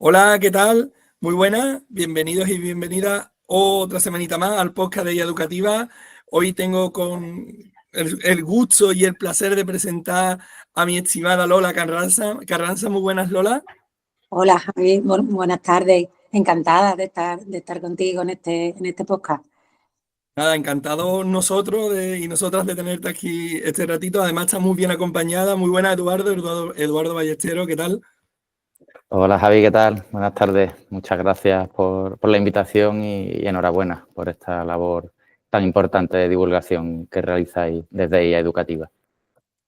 Hola, ¿qué tal? Muy buenas, bienvenidos y bienvenidas otra semanita más al podcast de IA Educativa. Hoy tengo con el gusto y el placer de presentar a mi estimada Lola Carranza. Carranza, muy buenas, Lola. Hola, Javi, buenas tardes. Encantada de estar contigo en este podcast. Nada, encantado nosotros y nosotras de tenerte aquí este ratito. Además, está muy bien acompañada. Muy buena, Eduardo Ballestero, ¿qué tal? Hola Javi, ¿qué tal? Buenas tardes. Muchas gracias por la invitación y enhorabuena por esta labor tan importante de divulgación que realizáis desde IA Educativa.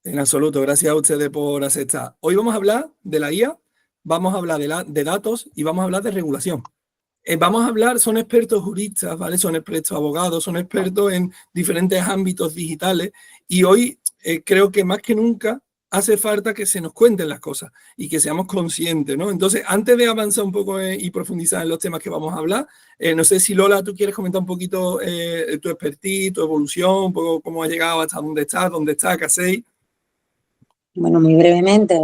En absoluto, gracias a ustedes por aceptar. Hoy vamos a hablar de la IA, vamos a hablar de datos y vamos a hablar de regulación. Vamos a hablar, son expertos juristas, ¿vale? Son expertos abogados, son expertos en diferentes ámbitos digitales y hoy creo que más que nunca hace falta que se nos cuenten las cosas y que seamos conscientes, ¿no? Entonces, antes de avanzar un poco y profundizar en los temas que vamos a hablar, no sé si Lola, tú quieres comentar un poquito tu expertise, tu evolución, un poco cómo has llegado hasta dónde estás, qué hacéis. Bueno, muy brevemente,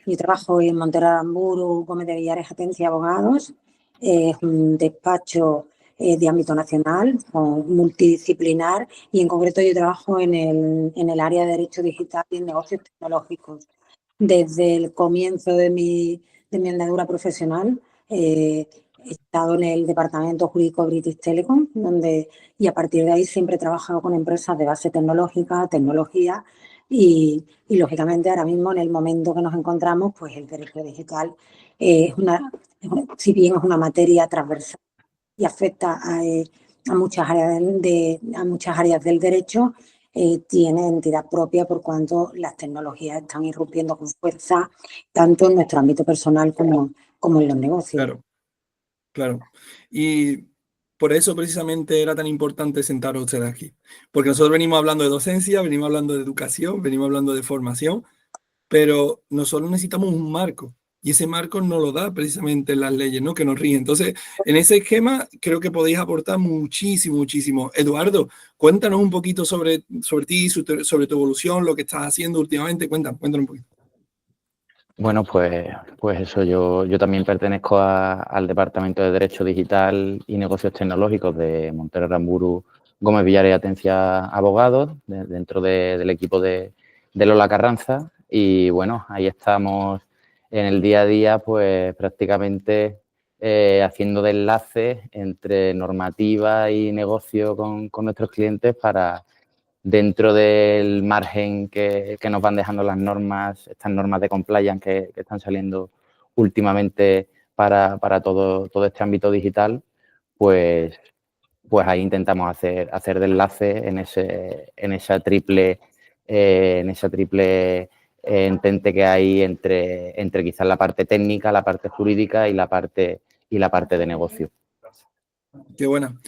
yo trabajo en Montero Aramburu, Gómez de Villares, Agencia de Abogados. Es un despacho de ámbito nacional, multidisciplinar, y en concreto yo trabajo en el área de Derecho Digital y Negocios Tecnológicos. Desde el comienzo de mi andadura profesional, he estado en el departamento jurídico British Telecom, y a partir de ahí siempre he trabajado con empresas de base tecnológica, tecnología, y lógicamente ahora mismo en el momento que nos encontramos, pues el derecho digital si bien es una materia transversal y afecta a muchas áreas del derecho, tiene entidad propia por cuanto las tecnologías están irrumpiendo con fuerza tanto en nuestro ámbito personal como en los negocios. Claro, claro. Y por eso precisamente era tan importante sentar a ustedes aquí. Porque nosotros venimos hablando de docencia, venimos hablando de educación, venimos hablando de formación, pero nosotros necesitamos un marco. Y ese marco nos lo da precisamente las leyes, ¿no? Que nos rigen. Entonces, en ese esquema creo que podéis aportar muchísimo, muchísimo. Eduardo, cuéntanos un poquito sobre ti, sobre tu evolución, lo que estás haciendo últimamente. Cuéntanos un poquito. Bueno, pues eso, yo también pertenezco al Departamento de Derecho Digital y Negocios Tecnológicos de Montero Aramburu, Gómez Villares y Atencia Abogados, dentro del equipo de Lola Carranza. Y bueno, ahí estamos en el día a día, pues prácticamente haciendo de enlace entre normativa y negocio con nuestros clientes para, dentro del margen que nos van dejando las normas, estas normas de compliance que están saliendo últimamente para todo este ámbito digital, pues ahí intentamos hacer de enlace en esa triple entente que hay entre quizás la parte técnica, la parte jurídica y la parte de negocio. Qué buena.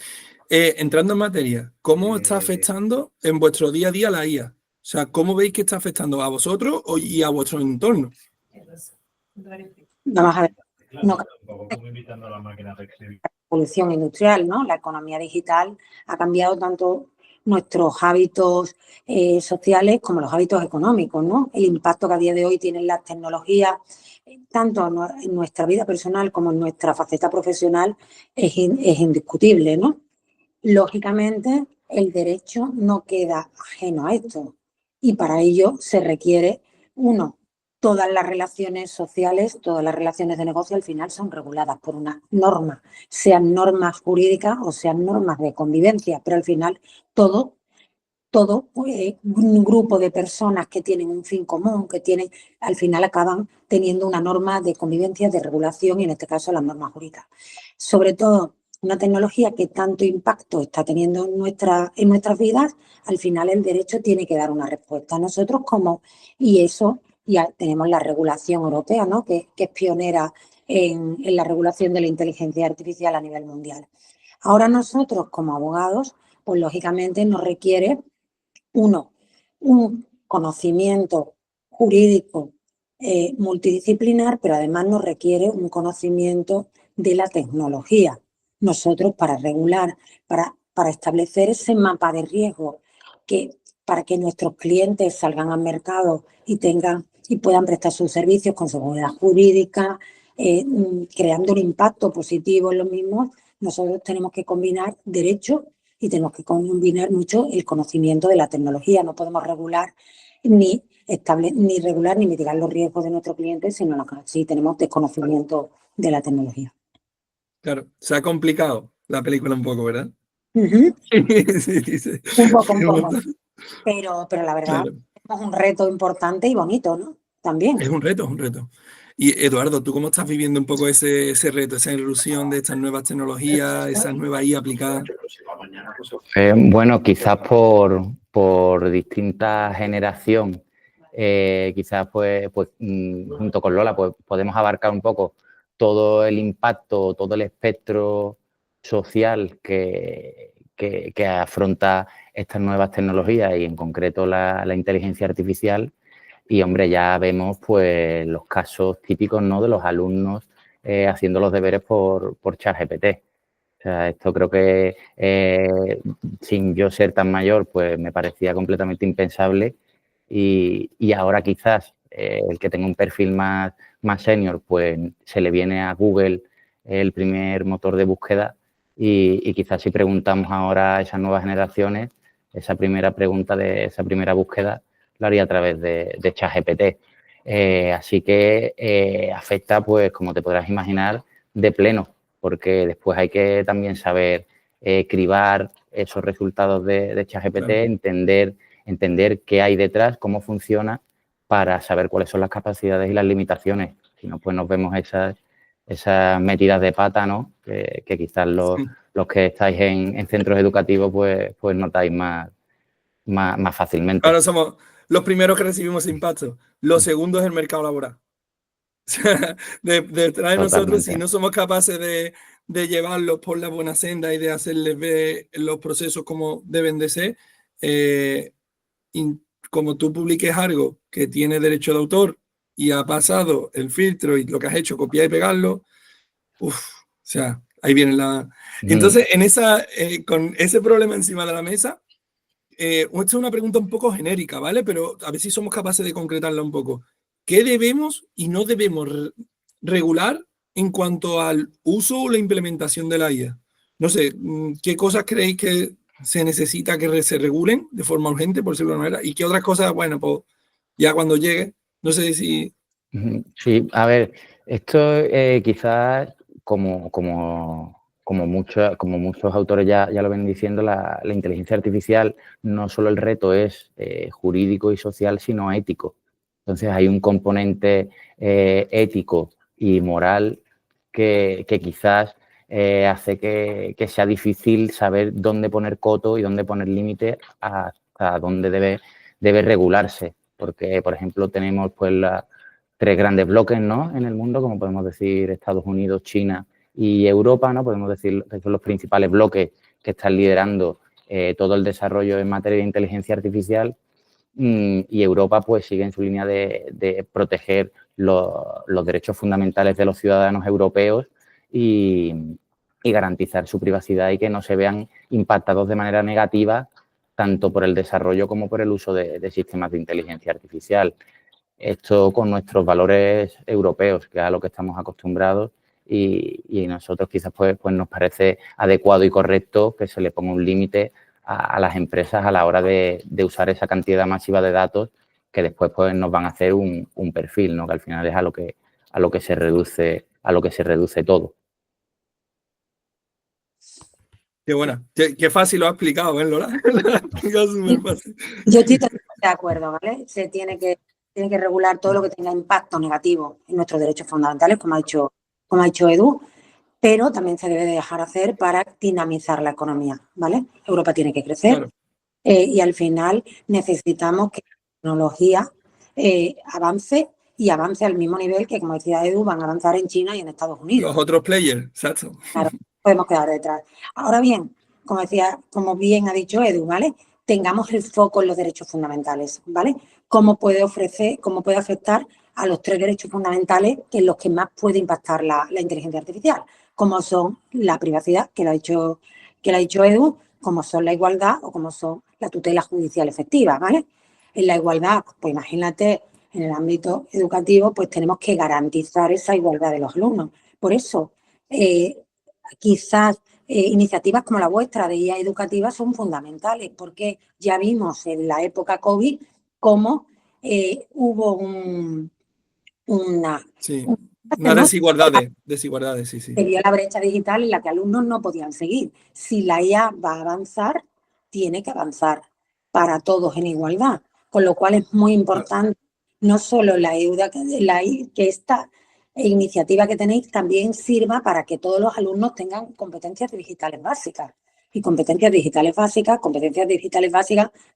Entrando en materia, ¿cómo está afectando en vuestro día a día la IA? O sea, ¿cómo veis que está afectando a vosotros y a vuestro entorno? Vamos a ver, la revolución industrial, ¿no? La economía digital ha cambiado tanto nuestros hábitos sociales como los hábitos económicos, ¿no? El impacto que a día de hoy tienen las tecnologías, tanto en nuestra vida personal como en nuestra faceta profesional, es indiscutible, ¿no? Lógicamente, el derecho no queda ajeno a esto y para ello se requiere, todas las relaciones sociales, todas las relaciones de negocio al final son reguladas por una norma, sean normas jurídicas o sean normas de convivencia, pero al final todo un grupo de personas que tienen un fin común, al final acaban teniendo una norma de convivencia, de regulación y en este caso las normas jurídicas. Sobre todo, una tecnología que tanto impacto está teniendo en nuestras vidas, al final el derecho tiene que dar una respuesta a nosotros y eso ya tenemos la regulación europea, ¿no? que es pionera en la regulación de la inteligencia artificial a nivel mundial. Ahora nosotros como abogados, pues lógicamente nos requiere un conocimiento jurídico multidisciplinar, pero además nos requiere un conocimiento de la tecnología. Nosotros para regular, para establecer ese mapa de riesgo para que nuestros clientes salgan al mercado y puedan prestar sus servicios con seguridad jurídica, creando un impacto positivo en los mismos, nosotros tenemos que combinar derecho y tenemos que combinar mucho el conocimiento de la tecnología. No podemos regular ni regular ni mitigar los riesgos de nuestros clientes, sino si tenemos desconocimiento de la tecnología. Claro, se ha complicado la película un poco, ¿verdad? Uh-huh. Sí. Un poco. Pero la verdad, claro. Es un reto importante y bonito, ¿no? También. Es un reto. Y Eduardo, ¿tú cómo estás viviendo un poco ese reto, esa irrupción de estas nuevas tecnologías, esas nuevas IA aplicadas? Bueno, quizás por distinta generación, quizás pues junto con Lola pues podemos abarcar un poco todo el impacto, todo el espectro social que afronta estas nuevas tecnologías y en concreto la inteligencia artificial. Y, hombre, ya vemos pues los casos típicos, ¿no?, de los alumnos haciendo los deberes por ChatGPT. O sea, esto creo que sin yo ser tan mayor, pues me parecía completamente impensable y ahora quizás el que tenga un perfil más senior, pues se le viene a Google el primer motor de búsqueda y quizás si preguntamos ahora a esas nuevas generaciones, esa primera pregunta de esa primera búsqueda la haría a través de ChatGPT. Así que afecta, pues como te podrás imaginar, de pleno, porque después hay que también saber cribar esos resultados de ChatGPT, claro. entender qué hay detrás, cómo funciona, para saber cuáles son las capacidades y las limitaciones. Si no, pues nos vemos esas metidas de pata, ¿no? Que quizás los que estáis en centros educativos pues notáis más fácilmente. Ahora somos los primeros que recibimos impacto. Los segundos es el mercado laboral. Detrás de nosotros, si no somos capaces de llevarlos por la buena senda y de hacerles ver los procesos como deben de ser, como tú publiques algo que tiene derecho de autor y ha pasado el filtro y lo que has hecho, copiar y pegarlo, o sea, ahí viene la... Entonces, con ese problema encima de la mesa, esta es una pregunta un poco genérica, ¿vale? Pero a ver si somos capaces de concretarla un poco. ¿Qué debemos y no debemos regular en cuanto al uso o la implementación de la IA? No sé, ¿qué cosas creéis que se necesita que se regulen de forma urgente, por decirlo de alguna manera? ¿Y qué otras cosas, bueno, pues ya cuando llegue, no sé si... Sí, a ver, esto quizás como muchos autores ya lo ven diciendo, la inteligencia artificial no solo el reto es jurídico y social, sino ético. Entonces hay un componente ético y moral que quizás hace que sea difícil saber dónde poner coto y dónde poner límite hasta dónde debe regularse. Porque, por ejemplo, tenemos pues tres grandes bloques, ¿no?, en el mundo, como podemos decir Estados Unidos, China y Europa, ¿no? Podemos decir que son los principales bloques que están liderando todo el desarrollo en materia de inteligencia artificial, y Europa pues sigue en su línea de proteger los derechos fundamentales de los ciudadanos europeos y garantizar su privacidad y que no se vean impactados de manera negativa tanto por el desarrollo como por el uso de sistemas de inteligencia artificial. Esto con nuestros valores europeos, que es a lo que estamos acostumbrados, y nosotros quizás pues nos parece adecuado y correcto que se le ponga un límite a las empresas a la hora de usar esa cantidad masiva de datos que después pues nos van a hacer un perfil, ¿no?, que al final es a lo que se reduce todo. Qué buena, qué fácil lo ha explicado, ¿eh, Lola? Lo ha explicado súper fácil. Yo estoy totalmente de acuerdo, ¿vale? Se tiene que regular todo lo que tenga impacto negativo en nuestros derechos fundamentales, como ha dicho Edu, pero también se debe de dejar hacer para dinamizar la economía, ¿vale? Europa tiene que crecer, claro. Y al final necesitamos que la tecnología avance y avance al mismo nivel que, como decía Edu, van a avanzar en China y en Estados Unidos. Los otros players, exacto. Claro, podemos quedar detrás. Ahora bien, como bien ha dicho Edu, ¿vale? Tengamos el foco en los derechos fundamentales, ¿vale? Cómo puede afectar a los tres derechos fundamentales en los que más puede impactar la inteligencia artificial, como son la privacidad, que lo ha dicho Edu, como son la igualdad o como son la tutela judicial efectiva, ¿vale? En la igualdad, pues imagínate en el ámbito educativo, pues tenemos que garantizar esa igualdad de los alumnos. Por eso, quizás iniciativas como la vuestra de IA educativa son fundamentales, porque ya vimos en la época COVID cómo hubo una desigualdades, sí. Se vio la brecha digital en la que alumnos no podían seguir. Si la IA va a avanzar, tiene que avanzar para todos en igualdad, con lo cual es muy importante no solo que esta iniciativa que tenéis también sirva para que todos los alumnos tengan competencias digitales básicas. Y competencias digitales básicas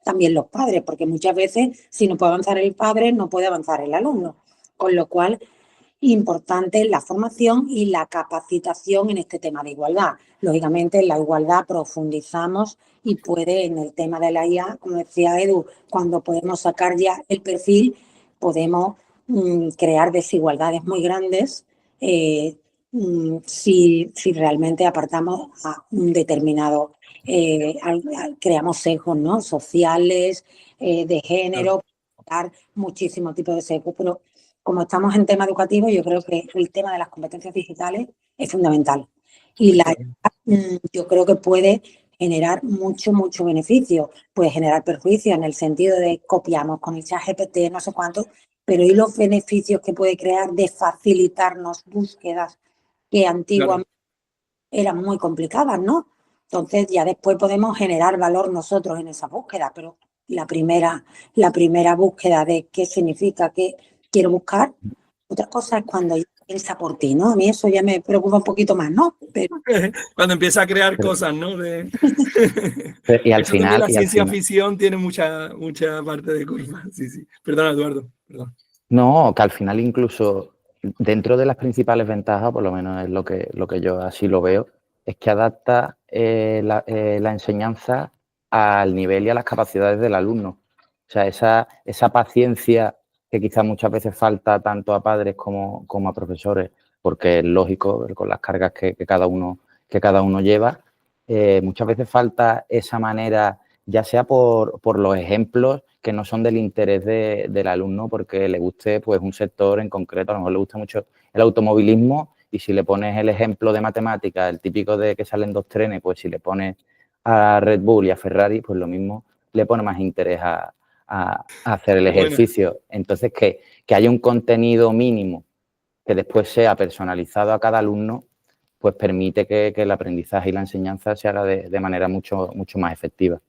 también los padres, porque muchas veces si no puede avanzar el padre, no puede avanzar el alumno. Con lo cual, importante la formación y la capacitación en este tema de igualdad. Lógicamente, en la igualdad profundizamos y puede, en el tema de la IA, como decía Edu, cuando podemos sacar ya el perfil, podemos crear desigualdades muy grandes si realmente apartamos a un determinado, creamos sesgos, ¿no?, sociales, de género, muchísimos tipos de sesgos, pero como estamos en tema educativo, yo creo que el tema de las competencias digitales es fundamental. Y yo creo que puede generar mucho beneficio. Puede generar perjuicio en el sentido de copiamos con el ChatGPT, no sé cuánto, pero ¿y los beneficios que puede crear de facilitarnos búsquedas que antiguamente eran muy complicadas, ¿no? Entonces ya después podemos generar valor nosotros en esa búsqueda, pero la primera búsqueda de qué significa que quiero buscar. Otra cosa es cuando piensa por ti, ¿no? A mí eso ya me preocupa un poquito más, ¿no? Pero cuando empieza a crear cosas, ¿no? Y al final... La ciencia ficción tiene mucha parte de culpa. Sí. Perdona, Eduardo. Perdón. No, que al final incluso dentro de las principales ventajas, por lo menos es lo que yo así lo veo, es que adapta la enseñanza al nivel y a las capacidades del alumno. O sea, esa paciencia que quizás muchas veces falta tanto a padres como a profesores, porque es lógico, con las cargas que cada uno lleva, muchas veces falta esa manera, ya sea por los ejemplos que no son del interés del alumno, porque le guste pues un sector en concreto, a lo mejor le gusta mucho el automovilismo, y si le pones el ejemplo de matemáticas, el típico de que salen 2 trenes, pues si le pones a Red Bull y a Ferrari, pues lo mismo le pone más interés a hacer el ejercicio. Entonces, que haya un contenido mínimo que después sea personalizado a cada alumno, pues permite que el aprendizaje y la enseñanza se haga de manera mucho más efectiva.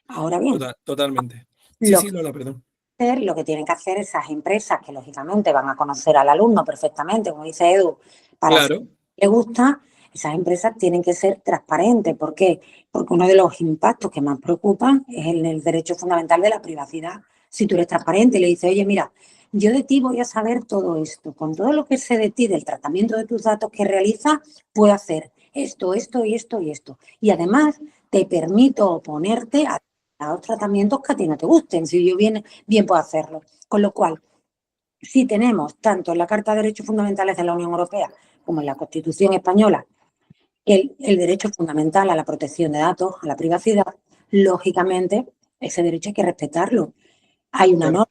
Ahora bien, totalmente. Sí, Lola, perdón. Lo que tienen que hacer esas empresas que lógicamente van a conocer al alumno perfectamente, como dice Edu, para si le gusta, esas empresas tienen que ser transparentes. ¿Por qué? Porque uno de los impactos que más preocupan es el derecho fundamental de la privacidad. Si tú eres transparente y le dices, oye, mira, yo de ti voy a saber todo esto, con todo lo que sé de ti, del tratamiento de tus datos que realizas, puedo hacer esto y esto. Y además te permito oponerte a los tratamientos que a ti no te gusten, si yo bien puedo hacerlo. Con lo cual, si tenemos tanto en la Carta de Derechos Fundamentales de la Unión Europea como en la Constitución española el derecho fundamental a la protección de datos, a la privacidad, lógicamente ese derecho hay que respetarlo. Hay una norma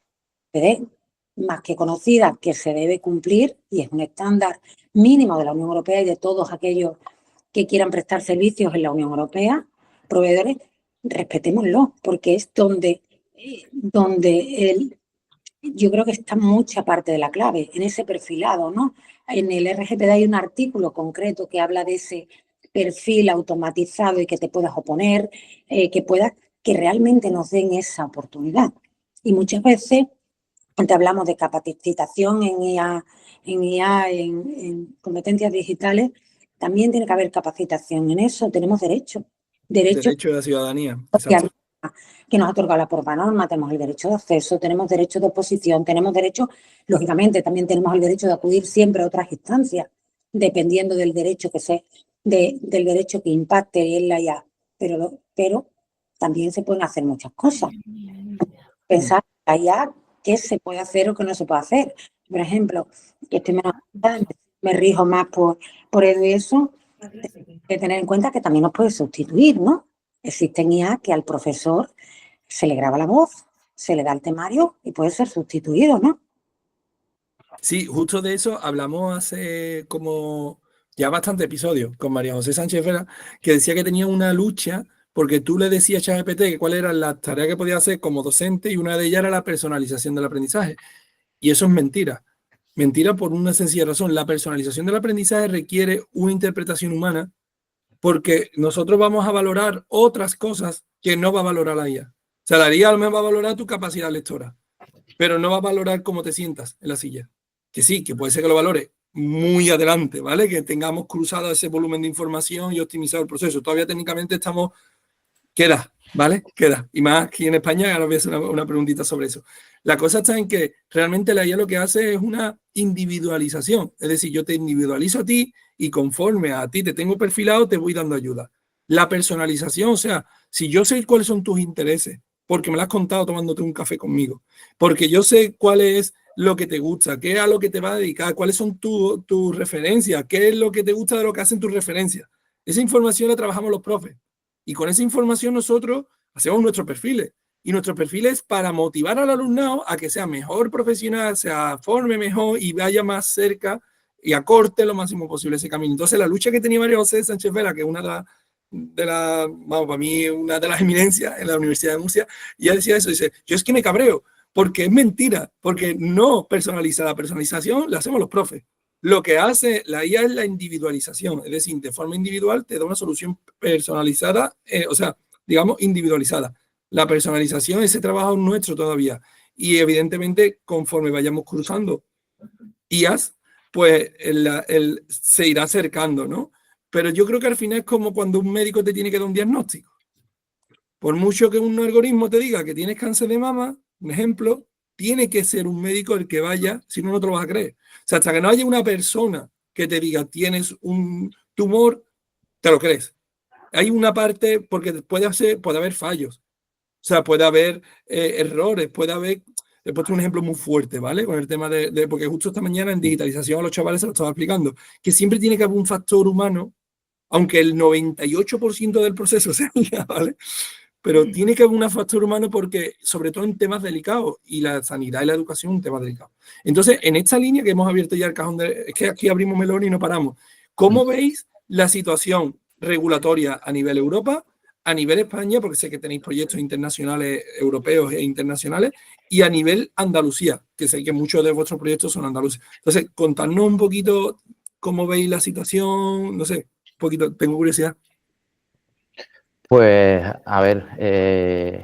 más que conocida que se debe cumplir y es un estándar mínimo de la Unión Europea y de todos aquellos que quieran prestar servicios en la Unión Europea, proveedores, respetémoslo, porque es donde yo creo que está mucha parte de la clave, en ese perfilado, ¿no? En el RGPD hay un artículo concreto que habla de ese perfil automatizado y que te puedas oponer, que realmente nos den esa oportunidad. Y muchas veces, cuando hablamos de capacitación en IA, en competencias digitales, también tiene que haber capacitación en eso. Tenemos derecho de la ciudadanía. Exacto. Que nos ha otorgado la propia norma, tenemos el derecho de acceso, tenemos derecho de oposición, tenemos derecho, lógicamente, también tenemos el derecho de acudir siempre a otras instancias, dependiendo del derecho del derecho que impacte en la IA, pero también se pueden hacer muchas cosas. Pensar en la IA, qué se puede hacer o qué no se puede hacer. Por ejemplo, que me rijo más por eso, hay que tener en cuenta que también nos puede sustituir, ¿no? Existen IA que al profesor se le graba la voz se le da el temario y puede ser sustituido, ¿no? Sí, justo de eso hablamos hace como ya bastantes episodios con María José Sánchez Vera, que decía que tenía una lucha porque tú le decías a ChatGPT que cuáles eran las tareas que podía hacer como docente y una de ellas era la personalización del aprendizaje. Y eso es mentira. Mentira por una sencilla razón. La personalización del aprendizaje requiere una interpretación humana porque nosotros vamos a valorar otras cosas que no va a valorar la IA. O sea, la IA me va a valorar tu capacidad lectora, pero no va a valorar cómo te sientas en la silla. Que sí, que puede ser que lo valore muy adelante, ¿vale? Que tengamos cruzado ese volumen de información y optimizado el proceso. Todavía técnicamente estamos, queda, ¿vale? Queda. Y más aquí en España, ahora voy a hacer una preguntita sobre eso. La cosa está en que realmente la IA lo que hace es una individualización. Es decir, yo te individualizo a ti y conforme a ti te tengo perfilado, te voy dando ayuda. La personalización, o sea, si yo sé cuáles son tus intereses, porque me lo has contado tomándote un café conmigo, porque yo sé cuál es lo que te gusta, qué es a lo que te va a dedicar, cuáles son tus referencias, qué es lo que te gusta de lo que hacen tus referencias. Esa información la trabajamos los profes. Y con esa información nosotros hacemos nuestros perfiles. Y nuestros perfiles para motivar al alumnado a que sea mejor profesional, se forme mejor y vaya más cerca y acorte lo máximo posible ese camino. Entonces, la lucha que tenía María José Sánchez Vera, que es una vamos, para mí, una de las eminencias en la Universidad de Murcia, y ella decía eso, dice, yo es que me cabreo, porque es mentira, porque no personaliza la personalización, la hacemos los profes. Lo que hace la IA es la individualización, es decir, de forma individual te da una solución personalizada, o sea, digamos, individualizada. La personalización, ese trabajo es nuestro todavía. Y evidentemente, conforme vayamos cruzando IAs, pues se irá acercando, ¿no? Pero yo creo que al final es como cuando un médico te tiene que dar un diagnóstico. Por mucho que un algoritmo te diga que tienes cáncer de mama, un ejemplo, tiene que ser un médico el que vaya, si no, no te lo vas a creer. O sea, hasta que no haya una persona que te diga tienes un tumor, te lo crees. Hay una parte, porque puede haber fallos. O sea, puede haber errores, puede haber... He puesto un ejemplo muy fuerte, ¿vale? Con el tema porque justo esta mañana en digitalización a los chavales se lo estaba explicando, que siempre tiene que haber un factor humano, aunque el 98% del proceso sea IA, ¿vale? Pero tiene que haber un factor humano porque, sobre todo en temas delicados, y la sanidad y la educación un tema delicado. Entonces, en esta línea que hemos abierto ya el cajón es que aquí abrimos melón y no paramos. ¿Cómo veis la situación regulatoria a nivel Europa, a nivel España, porque sé que tenéis proyectos internacionales, europeos e internacionales, y a nivel Andalucía, que sé que muchos de vuestros proyectos son andaluces? Entonces, contadnos un poquito cómo veis la situación, no sé, un poquito, tengo curiosidad. Pues, a ver,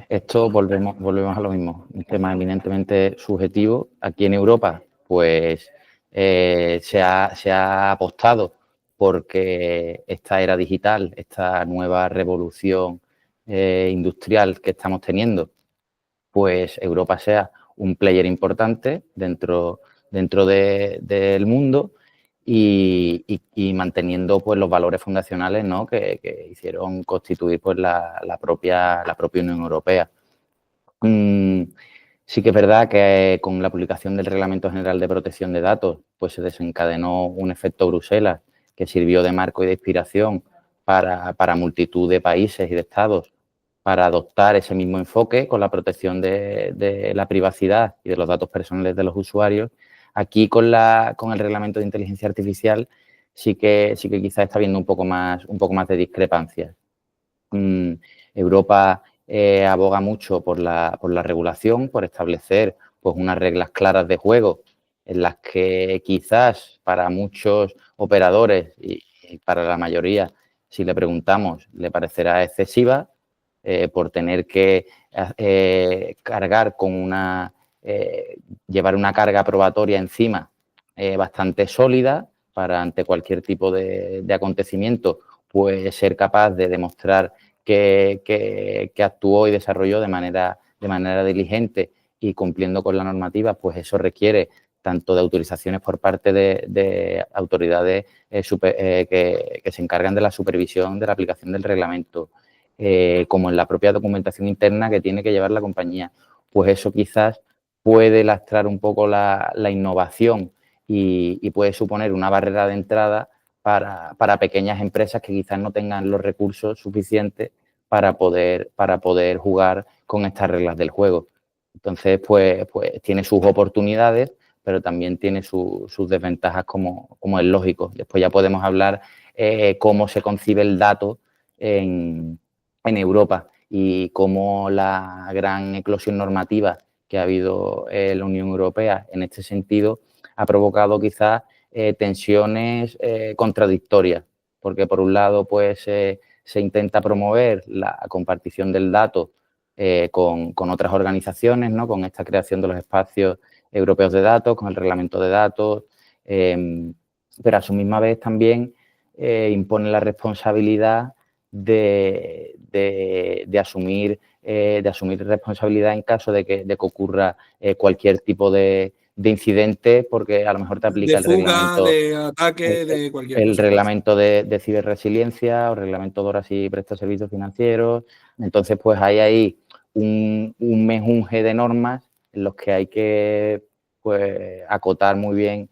esto volvemos a lo mismo, un tema eminentemente subjetivo. Aquí en Europa, pues, se ha apostado porque esta era digital, esta nueva revolución industrial que estamos teniendo, pues Europa sea un player importante dentro del mundo y manteniendo pues los valores fundacionales, ¿no? que hicieron constituir pues la propia Unión Europea. Sí que es verdad que con la publicación del Reglamento General de Protección de Datos pues se desencadenó un efecto Bruselas que sirvió de marco y de inspiración para multitud de países y de estados para adoptar ese mismo enfoque con la protección de la privacidad y de los datos personales de los usuarios. Aquí con el reglamento de inteligencia artificial sí que quizás está habiendo un poco más de discrepancias. Europa aboga mucho por la regulación, por establecer pues unas reglas claras de juego en las que quizás para muchos operadores y para la mayoría, si le preguntamos, le parecerá excesiva por tener que cargar con llevar una carga probatoria encima bastante sólida para ante cualquier tipo de acontecimiento, pues ser capaz de demostrar que actuó y desarrolló de manera diligente y cumpliendo con la normativa, pues eso requiere tanto de autorizaciones por parte de autoridades que se encargan de la supervisión de la aplicación del reglamento, como en la propia documentación interna que tiene que llevar la compañía. Pues eso quizás puede lastrar un poco la innovación y puede suponer una barrera de entrada para pequeñas empresas que quizás no tengan los recursos suficientes para poder jugar con estas reglas del juego. Entonces, pues tiene sus oportunidades, pero también tiene sus desventajas, como es lógico. Después ya podemos hablar cómo se concibe el dato en Europa y cómo la gran eclosión normativa que ha habido en la Unión Europea en este sentido ha provocado quizás tensiones contradictorias, porque por un lado pues se intenta promover la compartición del dato con otras organizaciones, ¿no? Con esta creación de los espacios europeos de datos, con el reglamento de datos, pero a su misma vez también impone la responsabilidad de asumir responsabilidad en caso de que ocurra cualquier tipo de incidente, porque a lo mejor te aplica De fuga, de ataque, el, de cualquier el cosa. reglamento de ciberresiliencia o reglamento de horas y presta servicios financieros. Entonces, pues hay ahí un mejunje de normas en los que hay que pues acotar muy bien,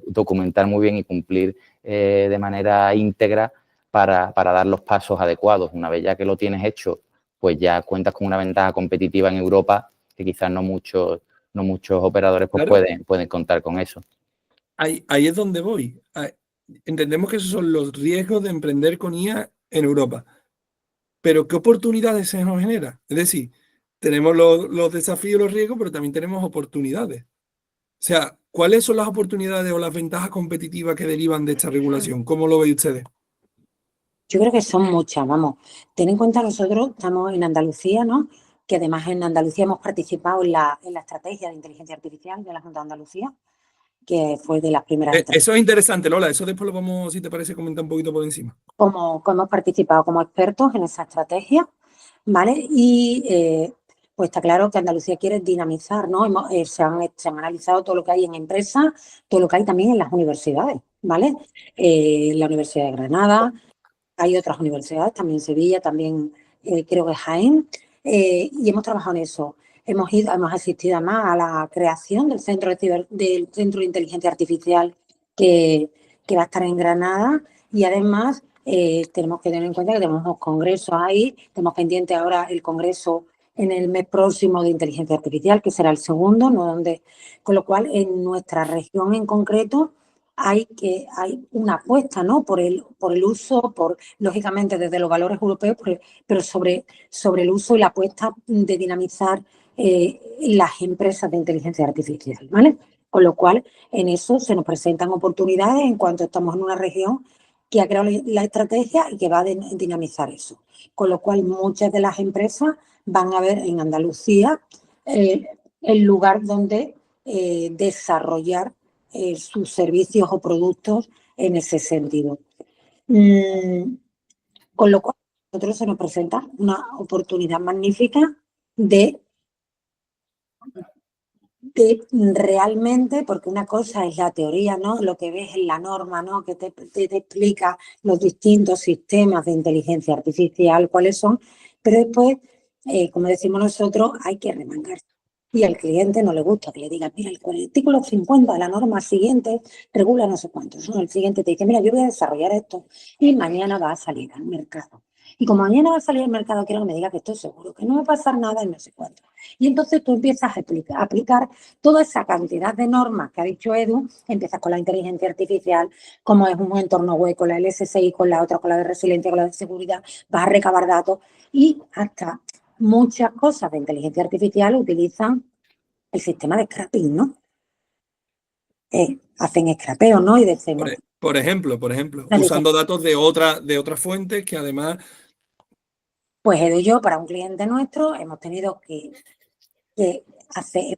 documentar muy bien y cumplir de manera íntegra para dar los pasos adecuados. Una vez ya que lo tienes hecho, pues ya cuentas con una ventaja competitiva en Europa que quizás no muchos operadores pues Claro. pueden contar con eso. Ahí es donde voy. Entendemos que esos son los riesgos de emprender con IA en Europa. Pero ¿qué oportunidades se nos genera? Es decir, tenemos los desafíos, los riesgos, pero también tenemos oportunidades. O sea, ¿cuáles son las oportunidades o las ventajas competitivas que derivan de esta regulación? ¿Cómo lo veis ustedes? Yo creo que son muchas, vamos. Ten en cuenta, nosotros estamos en Andalucía, ¿no? Que además en Andalucía hemos participado en la estrategia de inteligencia artificial de la Junta de Andalucía, que fue de las primeras. Eso es interesante, Lola. Eso después lo vamos, si te parece, comentar un poquito por encima. Como hemos participado como expertos en esa estrategia, ¿vale? Y pues está claro que Andalucía quiere dinamizar, ¿no? Se han analizado todo lo que hay en empresas, todo lo que hay también en las universidades, ¿vale? La Universidad de Granada, hay otras universidades, también Sevilla, también creo que Jaén, y hemos trabajado en eso. Hemos asistido además a la creación del Centro de Inteligencia Artificial que va a estar en Granada, y además tenemos que tener en cuenta que tenemos unos congresos ahí, tenemos pendiente ahora el congreso en el mes próximo de inteligencia artificial, que será el segundo, ¿no? Con lo cual en nuestra región en concreto hay una apuesta, ¿no? por el uso, lógicamente desde los valores europeos, pero sobre el uso y la apuesta de dinamizar las empresas de inteligencia artificial, ¿vale? Con lo cual, en eso se nos presentan oportunidades en cuanto estamos en una región que ha creado la estrategia y que va a dinamizar eso. Con lo cual, muchas de las empresas van a ver en Andalucía el lugar donde desarrollar sus servicios o productos en ese sentido. Con lo cual, a nosotros se nos presenta una oportunidad magnífica de realmente, porque una cosa es la teoría, ¿no? Lo que ves en la norma, ¿no? Que te explica los distintos sistemas de inteligencia artificial, cuáles son, pero después, como decimos nosotros, hay que remangarse. Y al cliente no le gusta que le digan, mira, el artículo 50 de la norma siguiente regula no sé cuántos, ¿no? El siguiente te dice, mira, yo voy a desarrollar esto y mañana va a salir al mercado. Y como mañana va a salir al mercado, quiero que me diga que estoy seguro, que no va a pasar nada y no sé cuánto. Y entonces tú empiezas a aplicar toda esa cantidad de normas que ha dicho Edu. Empiezas con la inteligencia artificial, como es un entorno web, con la LSSI, con la otra, con la de resiliencia, con la de seguridad, vas a recabar datos y hasta muchas cosas de inteligencia artificial utilizan el sistema de scrapping, ¿no? Hacen scrapeo, ¿no? Y decimos, por ejemplo, usando datos de otras fuentes que además... Pues Edu y yo, para un cliente nuestro, hemos tenido que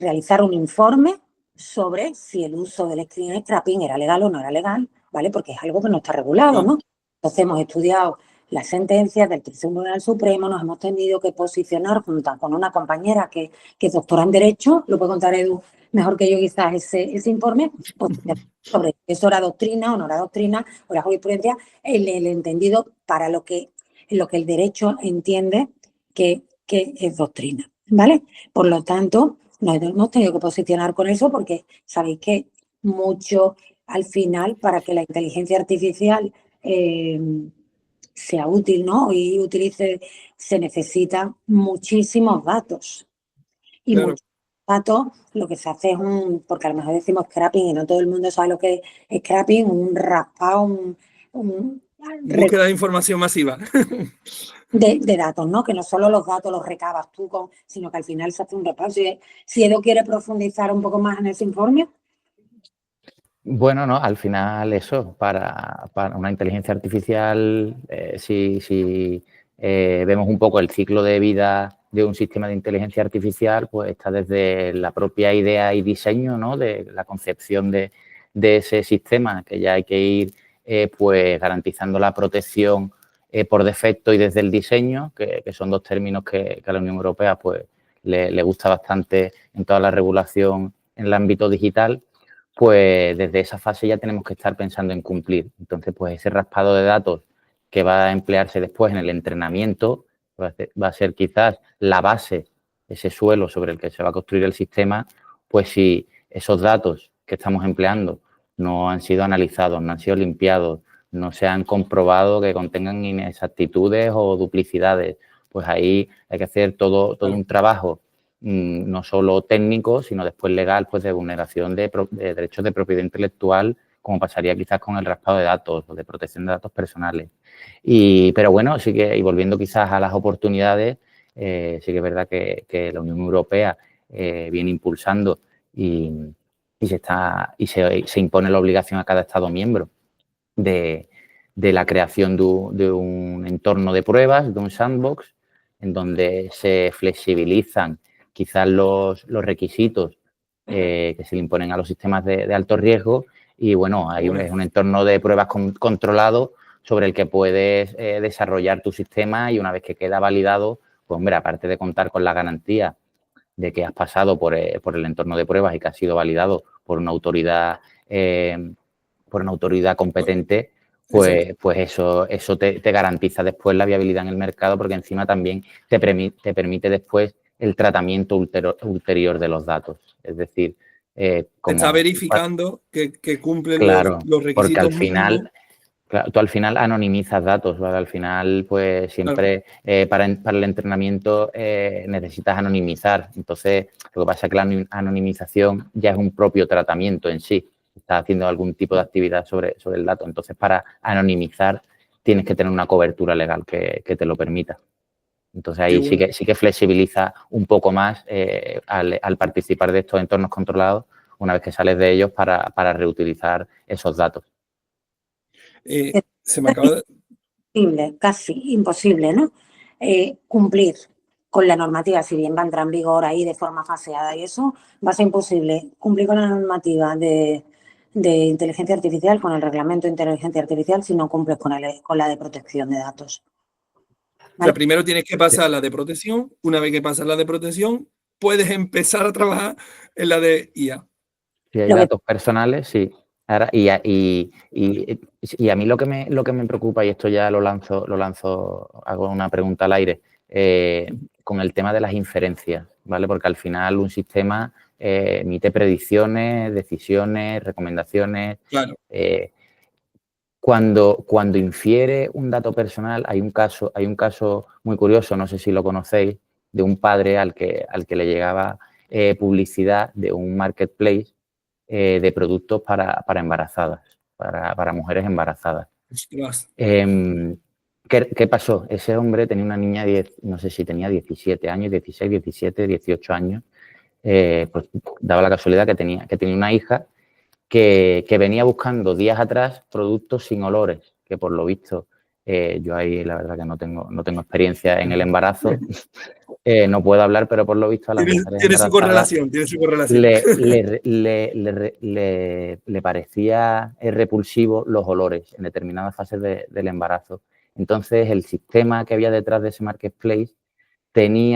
realizar un informe sobre si el uso del scrapping era legal o no era legal, ¿vale? Porque es algo que no está regulado, ¿no? Entonces hemos estudiado las sentencias del Tribunal Supremo, nos hemos tenido que posicionar junto con una compañera que es doctora en Derecho, lo puede contar Edu mejor que yo quizás ese informe, pues, sobre eso era doctrina o no era doctrina, o la jurisprudencia, el entendido para lo que el derecho entiende que es doctrina, ¿vale? Por lo tanto, nos hemos tenido que posicionar con eso porque sabéis que mucho al final para que la inteligencia artificial sea útil, ¿no? Y se necesitan muchísimos datos. Y Claro. muchos datos, lo que se hace es porque a lo mejor decimos scrapping y no todo el mundo sabe lo que es scrapping, un raspado, un Búsqueda de información masiva. de datos, ¿no? Que no solo los datos los recabas tú, sino que al final se hace un repaso. Si Edu quiere profundizar un poco más en ese informe. Bueno, no, al final eso, para una inteligencia artificial, si vemos un poco el ciclo de vida de un sistema de inteligencia artificial, pues está desde la propia idea y diseño, ¿no? De la concepción de ese sistema, que ya hay que ir pues garantizando la protección por defecto y desde el diseño, que son dos términos que a la Unión Europea pues le gusta bastante en toda la regulación en el ámbito digital. Pues desde esa fase ya tenemos que estar pensando en cumplir. Entonces, pues ese raspado de datos que va a emplearse después en el entrenamiento va a ser quizás la base, ese suelo sobre el que se va a construir el sistema, pues si esos datos que estamos empleando no han sido analizados, no han sido limpiados, no se han comprobado que contengan inexactitudes o duplicidades, pues ahí hay que hacer todo un trabajo no solo técnico, sino después legal, pues de vulneración de derechos de propiedad intelectual, como pasaría quizás con el raspado de datos o de protección de datos personales. Pero bueno, sí que, y volviendo quizás a las oportunidades, sí que es verdad que la Unión Europea viene impulsando y se impone la obligación a cada Estado miembro de la creación de un entorno de pruebas, de un sandbox, en donde se flexibilizan quizás los requisitos que se le imponen a los sistemas de alto riesgo y, bueno, es un entorno de pruebas controlado sobre el que puedes desarrollar tu sistema y una vez que queda validado, pues, hombre, aparte de contar con la garantía de que has pasado por el entorno de pruebas y que ha sido validado por una autoridad competente, pues eso te garantiza después la viabilidad en el mercado, porque encima también te permite después el tratamiento ulterior de los datos. Es decir, Está verificando que cumplen claro, los requisitos porque al mínimos. final, claro, tú al final anonimizas datos, ¿vale? Al final, pues siempre para el entrenamiento necesitas anonimizar. Entonces, lo que pasa es que la anonimización ya es un propio tratamiento en sí. Estás haciendo algún tipo de actividad sobre el dato. Entonces, para anonimizar tienes que tener una cobertura legal que te lo permita. Entonces, ahí sí que flexibiliza un poco más al participar de estos entornos controlados una vez que sales de ellos para reutilizar esos datos. Se me acaba de... Casi imposible, ¿no? Cumplir con la normativa, si bien va a entrar en vigor ahí de forma faseada y eso, va a ser imposible cumplir con la normativa de inteligencia artificial, con el reglamento de inteligencia artificial, si no cumples con la de protección de datos. ¿Vale? O sea, primero tienes que pasar la de protección. Una vez que pasas la de protección, puedes empezar a trabajar en la de IA. Si hay datos personales, sí. Ahora, y a mí lo que me preocupa, y esto ya lo lanzo, hago una pregunta al aire, con el tema de las inferencias, ¿vale? Porque al final un sistema emite predicciones, decisiones, recomendaciones. Claro. Cuando infiere un dato personal, hay un caso muy curioso, no sé si lo conocéis, de un padre al que le llegaba publicidad de un marketplace de productos para embarazadas, para mujeres embarazadas. ¿Qué pasó? Ese hombre tenía una niña, no sé si tenía 17 años, 16, 17, 18 años, pues daba la casualidad que tenía una hija que venía buscando días atrás productos sin olores, que por lo visto, yo ahí la verdad que no tengo experiencia en el embarazo, no puedo hablar, pero por lo visto a las mujeres tiene su correlación. Le parecía repulsivo los olores en determinadas fases del embarazo. Entonces, el sistema que había detrás de ese marketplace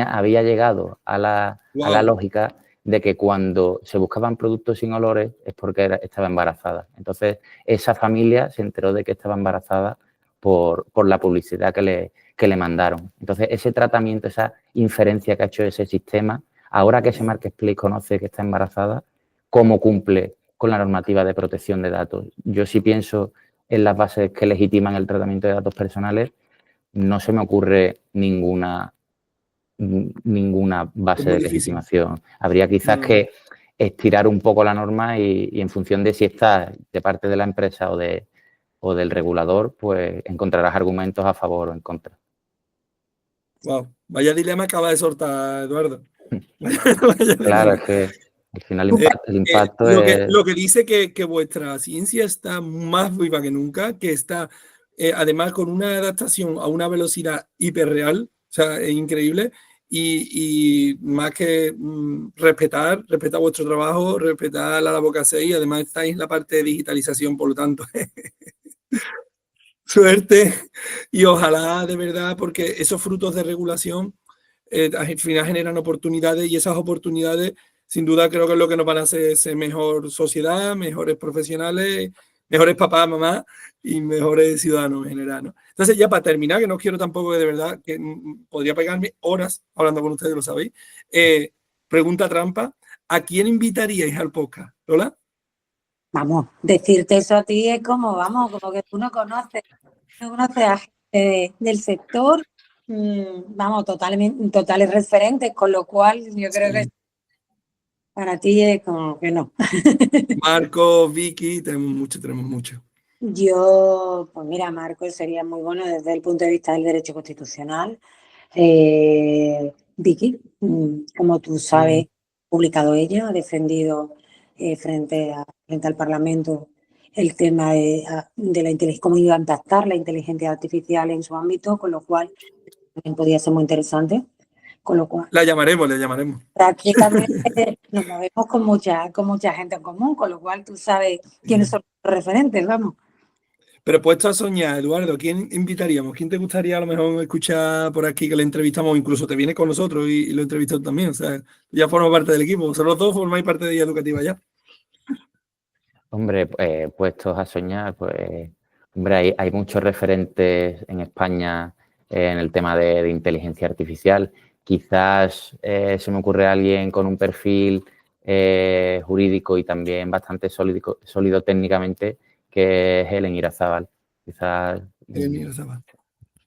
había llegado a la lógica de que cuando se buscaban productos sin olores es porque estaba embarazada. Entonces, esa familia se enteró de que estaba embarazada por la publicidad que le mandaron. Entonces, ese tratamiento, esa inferencia que ha hecho ese sistema, ahora que ese marketplace conoce que está embarazada, ¿cómo cumple con la normativa de protección de datos? Yo sí pienso en las bases que legitiman el tratamiento de datos personales, no se me ocurre ninguna base de legitimación. Habría quizás que estirar un poco la norma y en función de si está de parte de la empresa o del regulador, pues encontrarás argumentos a favor o en contra. Wow, vaya dilema acaba de soltar, Eduardo. Claro, es que al final el impacto es... Lo que dice que vuestra ciencia está más viva que nunca, que está además con una adaptación a una velocidad hiperreal, o sea, es increíble, y más que respetar vuestro trabajo, respetar la labor que hacéis, y además estáis en la parte de digitalización, por lo tanto, suerte y ojalá de verdad, porque esos frutos de regulación al final generan oportunidades y esas oportunidades sin duda creo que es lo que nos van a hacer ser mejor sociedad, mejores profesionales, mejores papás, mamás y mejores ciudadanos en general, ¿no? Entonces ya para terminar, que no quiero tampoco de verdad, que podría pegarme horas hablando con ustedes, lo sabéis, pregunta trampa, ¿a quién invitaríais al podcast? ¿Lola? Vamos, decirte eso a ti es como, vamos, como que tú no conoces a gente del sector, vamos, totales referentes, con lo cual yo creo que para ti es como que no. Marco, Vicky, tenemos mucho. Yo, pues mira, Marco sería muy bueno desde el punto de vista del derecho constitucional. Vicky, como tú sabes, ha publicado ella, ha defendido frente al Parlamento el tema de la inteligencia, cómo iba a impactar la inteligencia artificial en su ámbito, con lo cual también podría ser muy interesante. Con lo cual, la llamaremos. prácticamente nos movemos con mucha gente en común, con lo cual tú sabes quiénes son los referentes, vamos. Pero puesto a soñar, Eduardo, ¿quién invitaríamos? ¿Quién te gustaría a lo mejor escuchar por aquí que le entrevistamos? Incluso te vienes con nosotros y lo entrevistas también. O sea, ya formas parte del equipo. Vosotros dos formáis parte de Guía Educativa ya. Hombre, puestos a soñar, pues, hombre, hay muchos referentes en España en el tema de inteligencia artificial. Quizás se me ocurre alguien con un perfil jurídico y también bastante sólido técnicamente, que es Helen Irazábal. Quizás...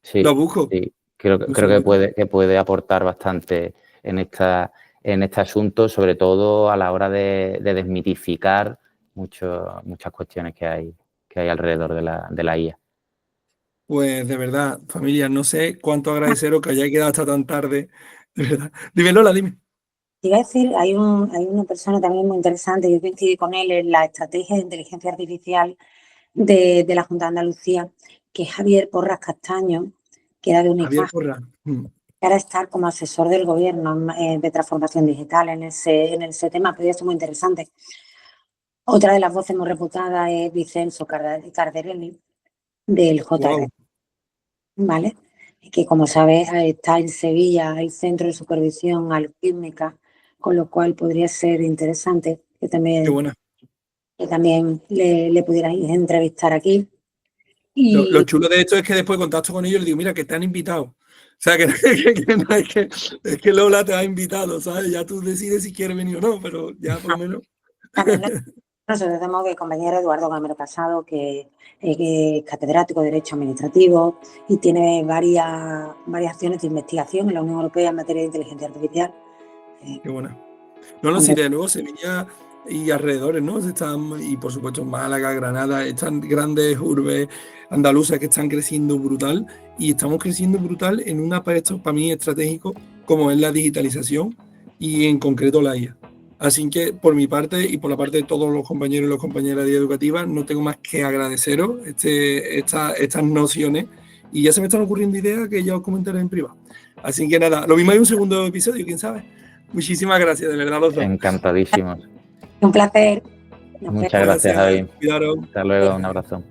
Sí, lo busco. Sí, creo que puede aportar bastante en este asunto, sobre todo a la hora de desmitificar muchas cuestiones que hay alrededor de la IA. Pues de verdad, familia, no sé cuánto agradeceros que hayáis quedado hasta tan tarde. De verdad. Dime, Lola, dime. Te iba a decir, hay una persona también muy interesante, yo coincidí con él en la estrategia de inteligencia artificial de la Junta de Andalucía, que es Javier Porras Castaño, que era de Unicaja. Javier Porras. Que ahora está como asesor del gobierno de transformación digital en ese tema, podría ser muy interesante. Otra de las voces muy reputadas es Vincenzo Cardarelli, del JR. Wow. ¿Vale? Que como sabes está en Sevilla el Centro de Supervisión Algorítmica, con lo cual podría ser interesante que también, le pudierais entrevistar aquí. Y lo chulo de esto es que después contacto con ellos y les digo, mira, que te han invitado. O sea, que no es que Lola te ha invitado, ¿sabes? Ya tú decides si quieres venir o no, pero ya por lo menos... Nosotros tenemos el compañero Eduardo Gamero Casado, que es catedrático de Derecho Administrativo y tiene varias acciones de investigación en la Unión Europea en materia de inteligencia artificial. Qué buena. No, sí, de nuevo Sevilla y alrededores, ¿no? Y por supuesto Málaga, Granada, están grandes urbes andaluzas que están creciendo brutal y estamos creciendo brutal en un aspecto para mí estratégico como es la digitalización y en concreto la IA. Así que por mi parte y por la parte de todos los compañeros y las compañeras de educativa no tengo más que agradeceros estas nociones y ya se me están ocurriendo ideas que ya os comentaré en privado. Así que nada, lo mismo hay un segundo episodio, quién sabe. Muchísimas gracias, de verdad, los dos. Encantadísimos. Un placer. Muchas gracias, Javi. Cuidaros. Hasta luego, un abrazo.